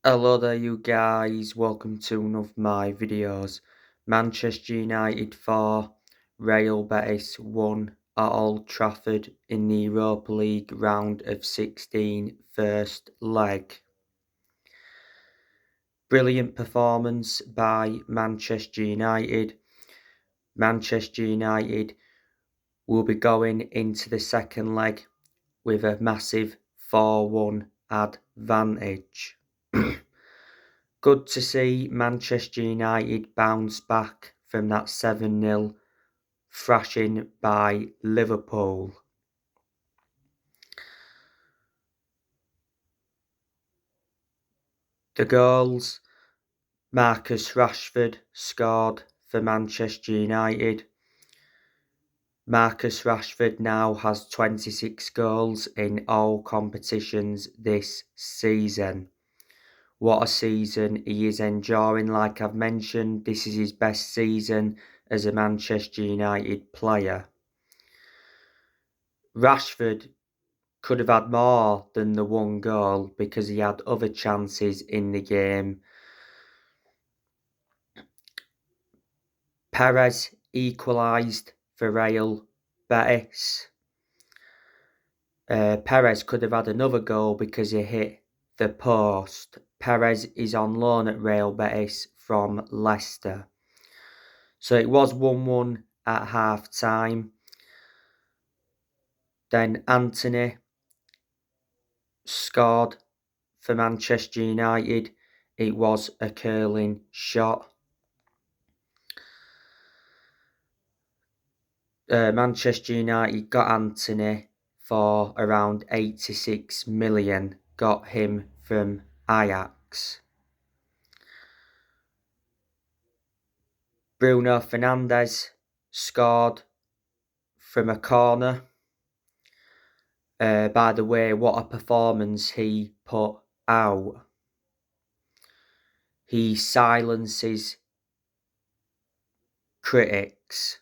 Hello there you guys, welcome to one of my videos. Manchester United 4, Real Betis 1 at Old Trafford in the Europa League round of 16 first leg. Brilliant performance by Manchester United. Manchester United will be going into the second leg with a massive 4-1 advantage. Good to see Manchester United bounce back from that 7-0 thrashing by Liverpool. The goals, Marcus Rashford scored for Manchester United. Marcus Rashford now has 26 goals in all competitions this season. What a season he is enjoying. Like I've mentioned, this is his best season as a Manchester United player. Rashford could have had more than the one goal because he had other chances in the game. Perez equalised for Real Betis. Perez could have had another goal because he hit the post. Perez is on loan at Real Betis from Leicester. So it was 1-1 at half time. Then Anthony scored for Manchester United. It was a curling shot. Manchester United got Anthony for around 86 million. Got him from Ajax. Bruno Fernandes scored from a corner. By the way, what a performance he put out. He silences critics.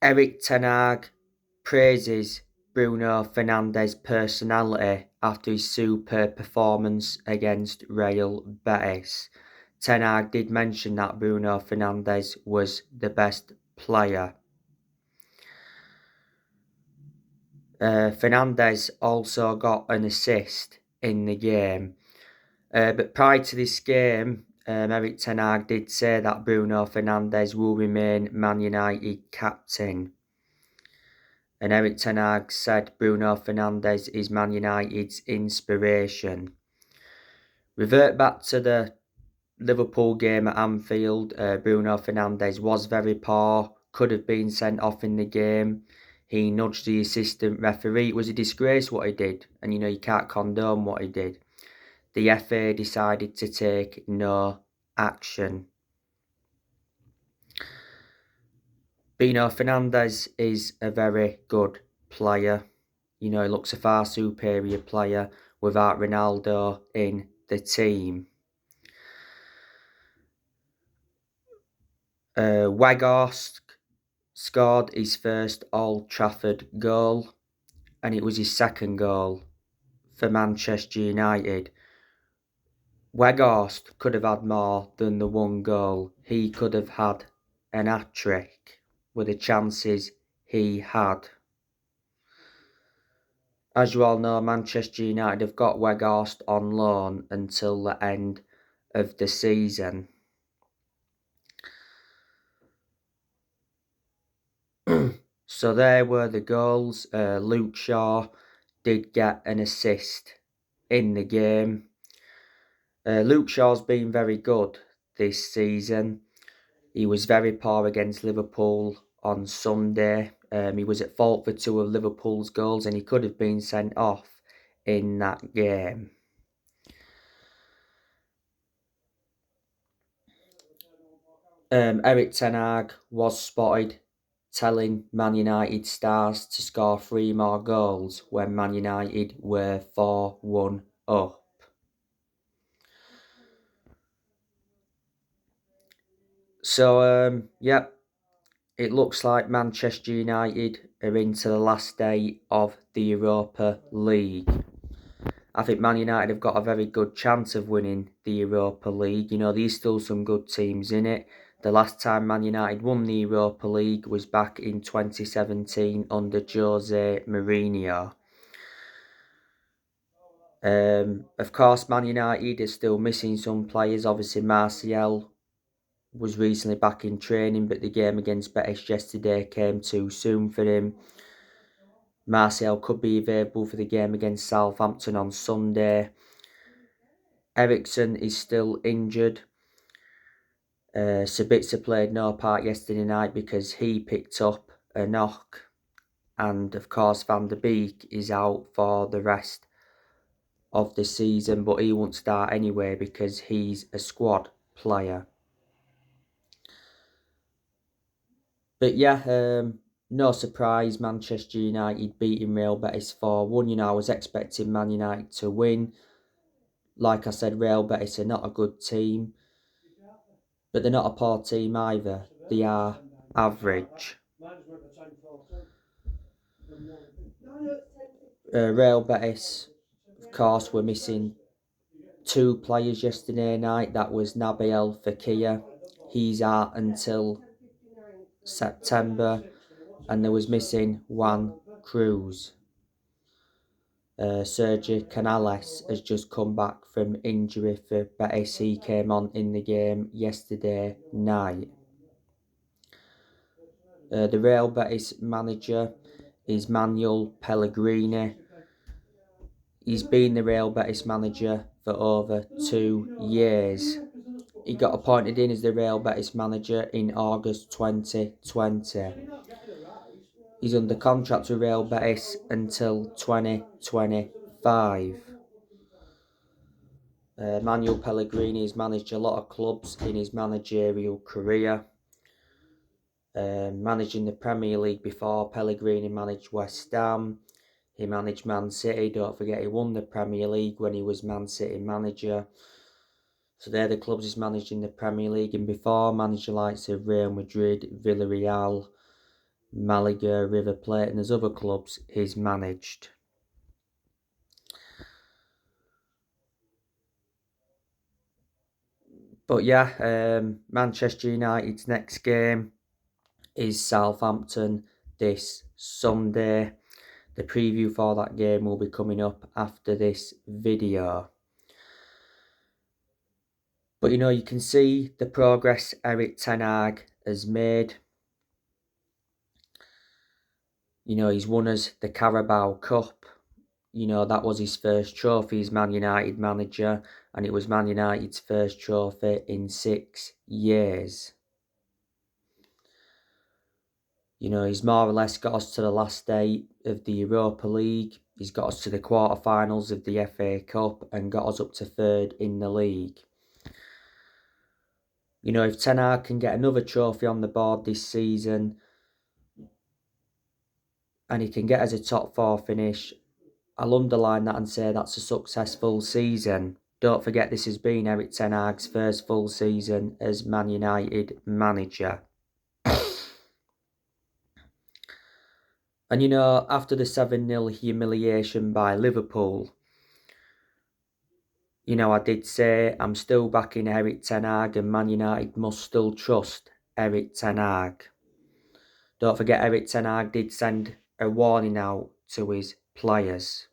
Erik ten Hag praises Bruno Fernandes' personality after his superb performance against Real Betis. Ten Hag did mention that Bruno Fernandes was the best player. Fernandes also got an assist in the game. But prior to this game, Erik ten Hag did say that Bruno Fernandes will remain Man United captain. And Erik ten Hag said Bruno Fernandes is Man United's inspiration. Revert back to the Liverpool game at Anfield. Bruno Fernandes was very poor, could have been sent off in the game. He nudged the assistant referee. It was a disgrace what he did, and you can't condone what he did. The FA decided to take no action. Bruno Fernandes is a very good player. He looks a far superior player without Ronaldo in the team. Weghorst scored his first Old Trafford goal, and it was his second goal for Manchester United. Weghorst could have had more than the one goal. He could have had an hat-trick with the chances he had. As you all know, Manchester United have got Weghorst on loan until the end of the season. So there were the goals. Luke Shaw did get an assist in the game. Luke Shaw's been very good this season. He was very poor against Liverpool on Sunday. He was at fault for two of Liverpool's goals and he could have been sent off in that game. Erik ten Hag was spotted telling Man United stars to score 3 more goals when Man United were 4-1 up. So, yep, it looks like Manchester United are into the last day of the Europa League. I think Man United have got a very good chance of winning the Europa League. There's still some good teams in it. The last time Man United won the Europa League was back in 2017 under Jose Mourinho. Of course, Man United is still missing some players. Obviously, Martial was recently back in training, but the game against Betis yesterday came too soon for him. Martial could be available for the game against Southampton on Sunday. Eriksen is still injured. Sabitzer played no part yesterday night because he picked up a knock. And of course, Van der Beek is out for the rest of the season, but he won't start anyway because he's a squad player. But yeah, no surprise, Manchester United beating Real Betis 4-1. I was expecting Man United to win. Like I said, Real Betis are not a good team, but they're not a poor team either. They are average. Real Betis, of course, were missing 2 players yesterday night. That was Nabil Fekir. He's out until September. And there was missing Juan Cruz. Sergio Canales has just come back from injury for Betis. He came on in the game yesterday night. The Real Betis manager is Manuel Pellegrini. He's been the Real Betis manager for over 2 years. He got appointed in as the Real Betis manager in August 2020. He's under contract with Real Betis until 2025. Manuel Pellegrini has managed a lot of clubs in his managerial career. Managing the Premier League before, Pellegrini managed West Ham. He managed Man City. Don't forget, he won the Premier League when he was Man City manager. So they're the clubs he's managed in the Premier League. And before, managed the likes of Real Madrid, Villarreal, Malaga, River Plate, and there's other clubs he's managed. But yeah, Manchester United's next game is Southampton this Sunday. The preview for that game will be coming up after this video. But you can see the progress Erik ten Hag has made. He's won us the Carabao Cup. That was his first trophy as Man United manager, and it was Man United's first trophy in 6 years. He's more or less got us to the last day of the Europa League. He's got us to the quarterfinals of the FA Cup and got us up to 3rd in the league. If Ten Hag can get another trophy on the board this season and he can get us a top 4 finish, I'll underline that and say that's a successful season. Don't forget, this has been Erik ten Hag's first full season as Man United manager. And after the 7-0 humiliation by Liverpool, I did say I'm still backing Erik ten Hag and Man United must still trust Erik ten Hag. Don't forget, Erik ten Hag did send a warning out to his players.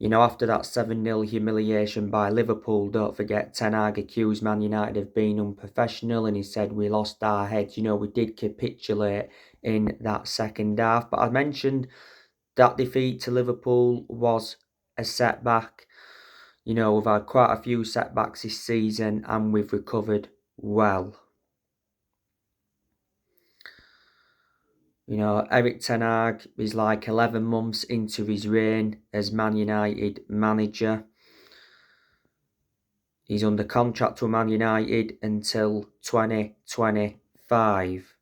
After that 7-0 humiliation by Liverpool, don't forget, Ten Hag accused Man United of being unprofessional and he said we lost our heads. We did capitulate in that second half. But I mentioned that defeat to Liverpool was a setback. We've had quite a few setbacks this season and we've recovered well. Erik ten Hag is like 11 months into his reign as Man United manager. He's under contract with Man United until 2025.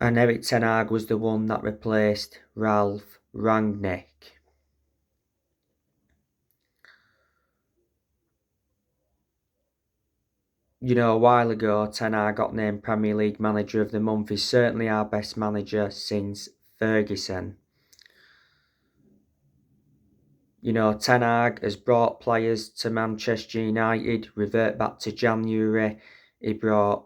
And Erik ten Hag was the one that replaced Ralf Rangnick. A while ago, Ten Hag got named Premier League Manager of the Month. He's certainly our best manager since Ferguson. Ten Hag has brought players to Manchester United. Revert back to January, he brought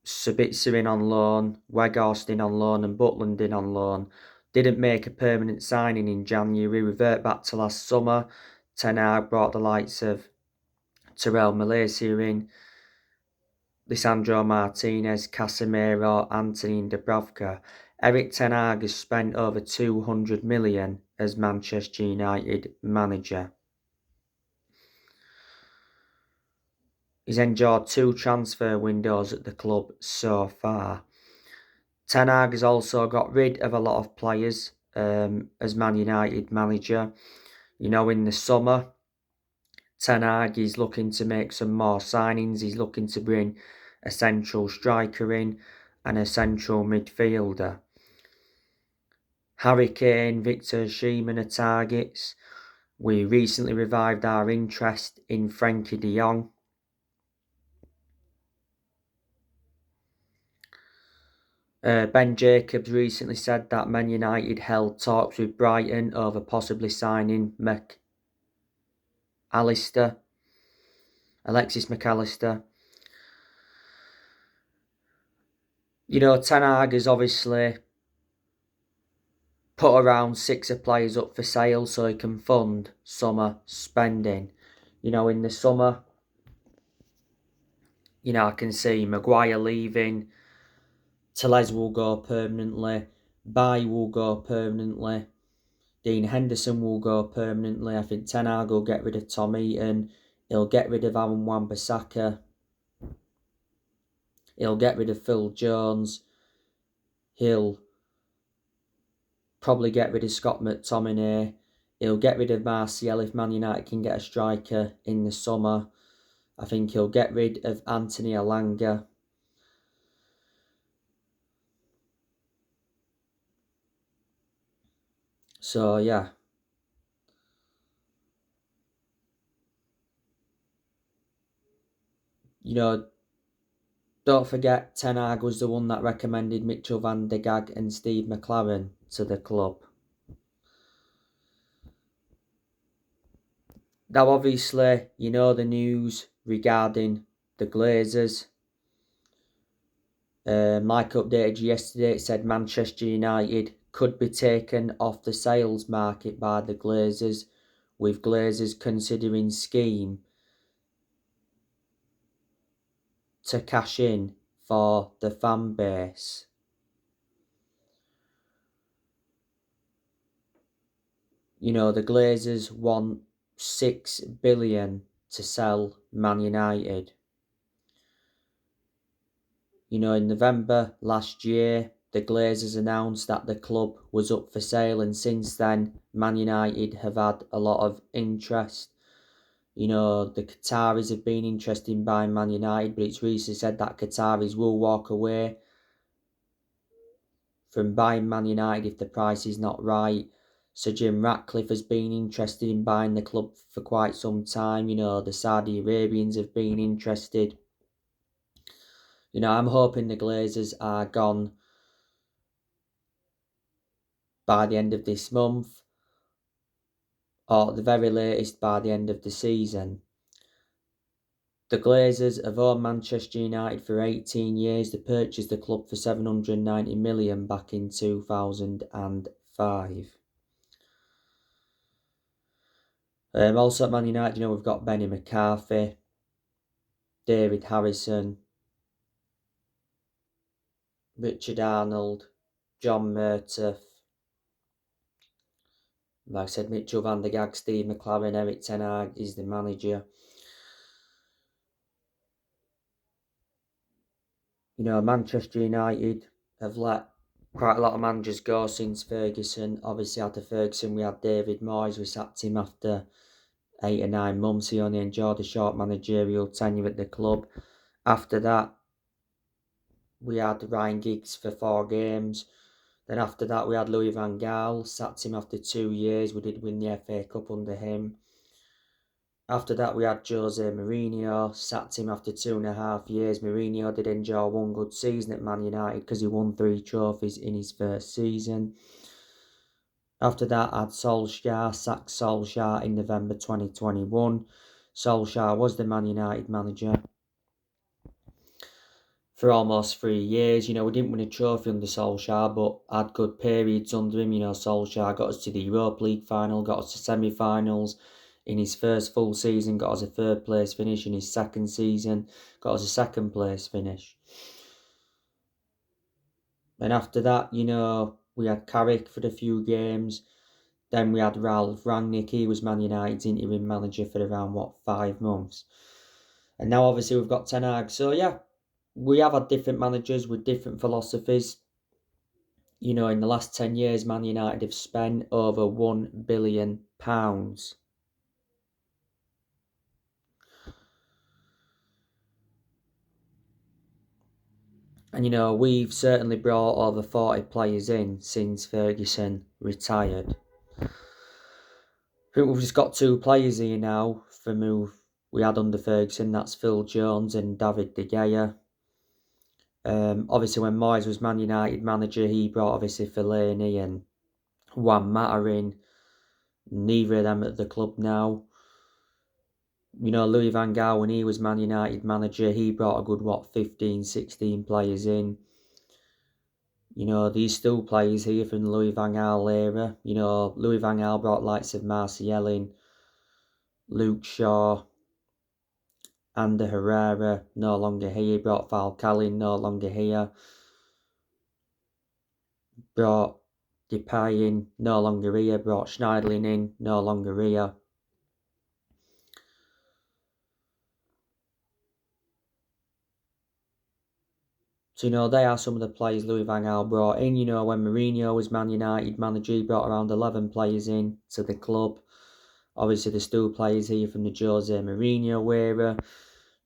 Sabitzer in on loan, Weghorst in on loan and Butland in on loan. Didn't make a permanent signing in January. Revert back to last summer. Ten Hag brought the likes of Terrell Malaysia in, Lisandro Martinez, Casemiro, Anthony and Dubravka. Erik Ten Hag has spent over 200 million as Manchester United manager. He's enjoyed 2 transfer windows at the club so far. Ten Hag has also got rid of a lot of players as Man United manager. In the summer, Ten Hag is looking to make some more signings. He's looking to bring a central striker in and a central midfielder. Harry Kane, Victor Osimhen are targets. We recently revived our interest in Frenkie de Jong. Ben Jacobs recently said that Man United held talks with Brighton over possibly signing Alexis McAllister. Ten Hag has obviously put around 6 of players up for sale so he can fund summer spending. In the summer, I can see Maguire leaving, Telles will go permanently, Bailly will go permanently, Dean Henderson will go permanently. I think Ten Hag will get rid of Tom Eaton, he'll get rid of Aaron Wan-Bissaka, he'll get rid of Phil Jones, he'll probably get rid of Scott McTominay, he'll get rid of Martial if Man United can get a striker in the summer. I think he'll get rid of Anthony Elanga. So, yeah. Don't forget Ten Hag was the one that recommended Mitchell van der Gaag and Steve McLaren to the club. Now, obviously, the news regarding the Glazers. Like updated yesterday, it said Manchester United could be taken off the sales market by the Glazers, with Glazers considering scheme to cash in for the fan base. The Glazers want 6 billion to sell Man United. In November last year, the Glazers announced that the club was up for sale, and since then, Man United have had a lot of interest. The Qataris have been interested in buying Man United, but it's recently said that Qataris will walk away from buying Man United if the price is not right. Sir Jim Ratcliffe has been interested in buying the club for quite some time. The Saudi Arabians have been interested. I'm hoping the Glazers are gone by the end of this month, or at the very latest by the end of the season. The Glazers have owned Manchester United for 18 years. They purchased the club for 790 million back in 2005. Also at Man United, we've got Benny McCarthy, David Harrison, Richard Arnold, John Murtough, like I said, Mitchell van der Gaag, Steve McLaren, Erik Ten Hag is the manager. Manchester United have let quite a lot of managers go since Ferguson. Obviously, after Ferguson, we had David Moyes. We sacked him after 8 or 9 months. He only enjoyed a short managerial tenure at the club. After that, we had Ryan Giggs for 4 games. Then after that, we had Louis van Gaal. Sacked him after 2 years. We did win the FA Cup under him. After that, we had Jose Mourinho, sacked him after 2.5 years. Mourinho did enjoy one good season at Man United because he won 3 trophies in his first season. After that, I had Solskjaer, sacked Solskjaer in November 2021. Solskjaer was the Man United manager for almost 3 years. We didn't win a trophy under Solskjaer, but had good periods under him. Solskjaer got us to the Europa League final, got us to semi-finals. In his first full season, got us a third place finish. In his second season, got us a second place finish. And after that, we had Carrick for a few games. Then we had Ralph Rangnick. He was Man United's interim manager for around, 5 months. And now, obviously, we've got Ten Hag. So, yeah, we have had different managers with different philosophies. In the last 10 years, Man United have spent over £1 billion. And we've certainly brought over 40 players in since Ferguson retired. I think we've just got 2 players here now from who we had under Ferguson. That's Phil Jones and David De Gea. Obviously, when Moyes was Man United manager, he brought obviously Fellaini and Juan Mata in. Neither of them at the club now. Louis van Gaal, when he was Man United manager, he brought a good, 15, 16 players in. These still players here from the Louis van Gaal era. Louis van Gaal brought likes of Martial in, Luke Shaw, Ander Herrera, no longer here. Brought Falcao in, no longer here. Brought Depay in, no longer here. Brought Schneiderlin in, no longer here. So, they are some of the players Louis van Gaal brought in. When Mourinho was Man United manager, he brought around 11 players in to the club. Obviously, there's still players here from the Jose Mourinho era.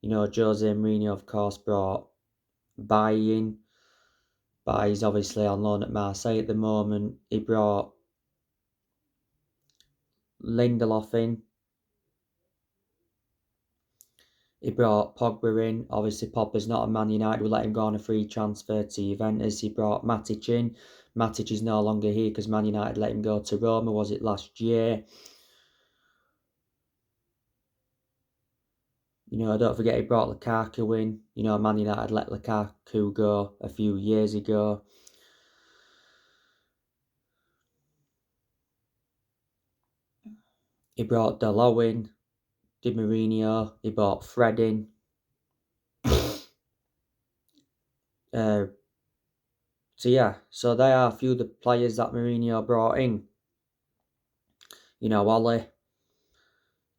Jose Mourinho, of course, brought Bailly in. Bailly's obviously on loan at Marseille at the moment. He brought Lindelof in. He brought Pogba in. Obviously, Pogba's not a Man United. We let him go on a free transfer to Juventus. He brought Matic in. Matic is no longer here because Man United let him go to Roma, was it last year? Don't forget he brought Lukaku in. Man United let Lukaku go a few years ago. He brought Dalot in. Di Mourinho. He brought Fred in. So they are a few of the players that Mourinho brought in. Ollie.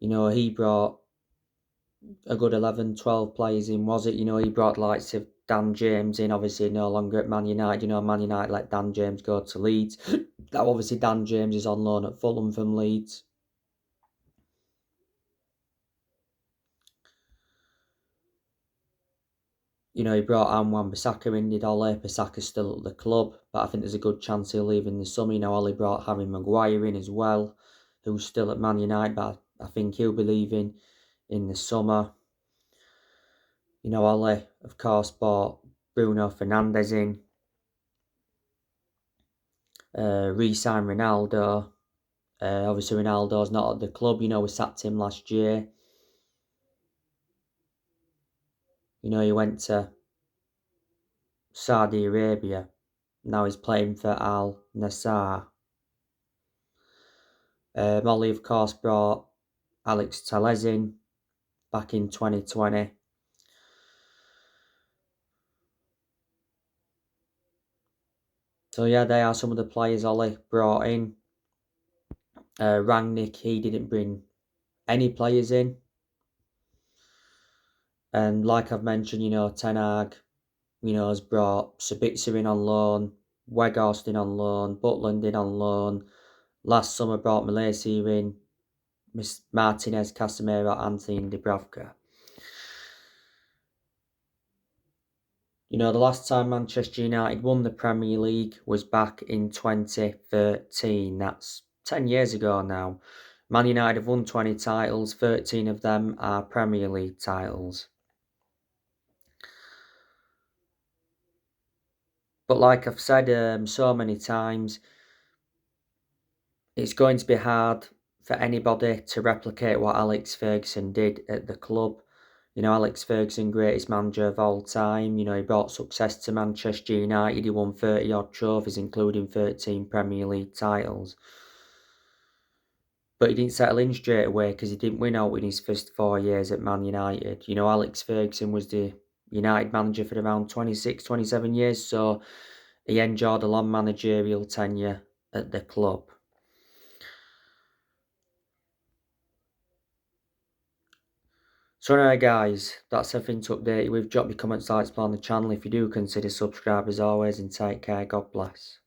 He brought a good 11, 12 players in, was it? He brought likes of Dan James in, obviously no longer at Man United. Man United let Dan James go to Leeds. Now, obviously, Dan James is on loan at Fulham from Leeds. He brought Anwan Bissaka in, did Ollie. Bissaka's still at the club, but I think there's a good chance he'll leave in the summer. Ollie brought Harry Maguire in as well, who's still at Man United, but I think he'll be leaving in the summer. Ollie, of course, bought Bruno Fernandes in. Re-signed Ronaldo. Obviously, Ronaldo's not at the club. We sacked him last year. He went to Saudi Arabia. Now he's playing for Al Nassr. Ollie, of course, brought Alex Telles in back in 2020. So, yeah, they are some of the players Ollie brought in. Rangnick, he didn't bring any players in. And like I've mentioned, Ten Hag, has brought Sabitzer in on loan, Weghorst in on loan, Butland in on loan. Last summer brought Malaysia in, Martinez, Casemiro, Anthony and Dubravka. The last time Manchester United won the Premier League was back in 2013. That's 10 years ago now. Man United have won 20 titles, 13 of them are Premier League titles. But like I've said so many times, it's going to be hard for anybody to replicate what Alex Ferguson did at the club. You know, Alex Ferguson, greatest manager of all time. You know, he brought success to Manchester United. He won 30 odd trophies, including 13 Premier League titles. But he didn't settle in straight away because he didn't win out in his first 4 years at Man United. You know, Alex Ferguson was the United manager for around 26, 27 years, so he enjoyed a long managerial tenure at the club. So anyway guys, that's everything to update you with. Drop your comments, likes, on the channel if you do, consider subscribe as always, and take care. God bless.